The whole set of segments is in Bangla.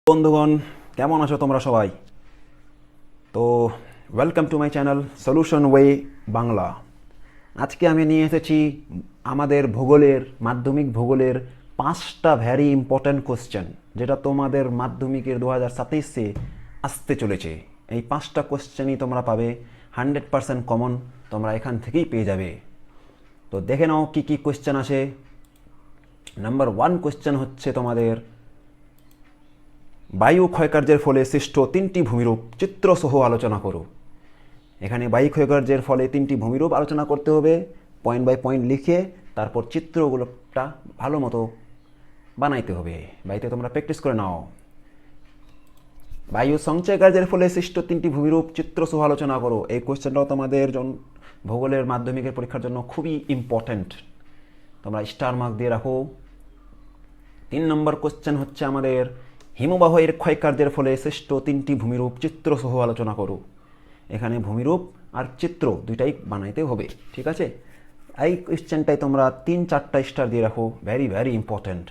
বন্ধুগণ, কেমন আছো তোমরা সবাই? তো welcome to my channel solution way Bangla. আজকে আমি নিয়ে এসেছি আমাদের ভূগোলের মাধ্যমিক ভূগোলের 5টা ভ্যারি ইম্পর্ট্যান্ট কোশ্চেন, যেটা তোমাদের মাধ্যমিকের 2027-এ আসতে চলেছে। এই 5টা কোশ্চেনই তোমরা পাবে 100% কমন, তোমরা এখান থেকেই পেয়ে যাবে। তো দেখে নাও কী কী কোশ্চেন আসে। নাম্বার 1 কোশ্চেন হচ্ছে তোমাদের, বায়ু ক্ষয়কার্যের ফলে সৃষ্ট 3টি ভূমিরূপ চিত্রসহ আলোচনা করো। এখানে বায়ু ক্ষয়কার্যের ফলে 3টি ভূমিরূপ আলোচনা করতে হবে, পয়েন্ট বাই পয়েন্ট লিখে তারপর চিত্রগুলোটা ভালো মতো বানাইতে হবে। বাড়িতে তোমরা প্র্যাকটিস করে নাও। বায়ু সঞ্চয় কার্যের ফলে সৃষ্ট 3টি ভূমিরূপ চিত্রসহ আলোচনা করো। এই কোয়েশ্চেনটাও তোমাদের ভূগোলের মাধ্যমিকের পরীক্ষার জন্য খুবই ইম্পর্ট্যান্ট, তোমরা স্টার মার্ক দিয়ে রাখো। 3 নম্বর কোশ্চেন হচ্ছে আমাদের, হিমবাহের ক্ষয়কার্যের ফলে সৃষ্ট 3টি ভূমিরূপ চিত্রসহ আলোচনা করো। এখানে ভূমিরূপ আর চিত্র দুইটাই বানাইতে হবে, ঠিক আছে? এই কোশ্চেনটাই তোমরা 3-4টা স্টার দিয়ে রাখো, ভেরি ভেরি ইম্পর্ট্যান্ট।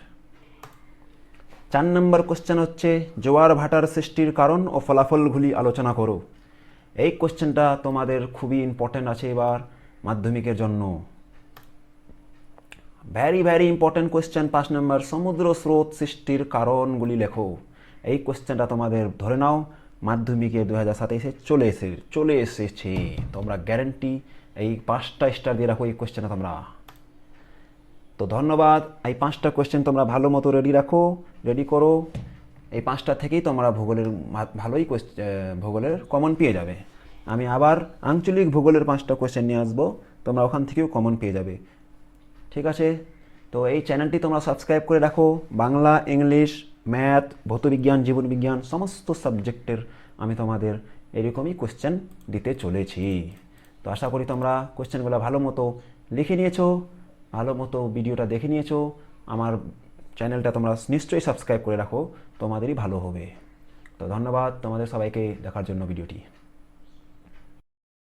4 নম্বর কোশ্চেন হচ্ছে, জোয়ার ভাটার সৃষ্টির কারণ ও ফলাফলগুলি আলোচনা করো। এই কোশ্চেনটা তোমাদের খুবই ইম্পর্ট্যান্ট আছে এবার মাধ্যমিকের জন্য। ভ্যারি ভ্যারি ইম্পর্ট্যান্ট কোয়েশ্চেন 5 নম্বর, সমুদ্র স্রোত সৃষ্টির কারণগুলি লেখো। এই কোয়েশ্চেনটা তোমাদের ধরে নাও মাধ্যমিকে 2027-এ চলে এসেছে। তোমরা গ্যারেন্টি এই 5টা স্টার দিয়ে রাখো এই কোয়েশ্চেনটা তোমরা। তো ধন্যবাদ। এই 5টা কোয়েশ্চেন তোমরা ভালো মতো রেডি করো। এই 5টা থেকেই তোমরা ভূগোলের কমন পেয়ে যাবে। আমি আবার আঞ্চলিক ভূগোলের 5টা কোয়েশ্চেন নিয়ে আসবো, তোমরা ওখান থেকেও কমন পেয়ে যাবে, ঠিক আছে? তো এই চ্যানেলটি তোমরা সাবস্ক্রাইব করে রাখো। বাংলা, ইংলিশ, ম্যাথ, ভৌতবিজ্ঞান, জীবনবিজ্ঞান সমস্ত সাবজেক্টের আমি তোমাদের এরকমই কোশ্চেন দিতে চলেছি। তো আশা করি তোমরা কোশ্চেনগুলো ভালো মতো লিখে নিয়েছো, ভালো মতো ভিডিওটা দেখে নিয়েছো। আমার চ্যানেলটা তোমরা নিশ্চয়ই সাবস্ক্রাইব করে রাখো, তোমাদেরই ভালো হবে। তো ধন্যবাদ তোমাদের সবাইকে দেখার জন্য ভিডিওটি।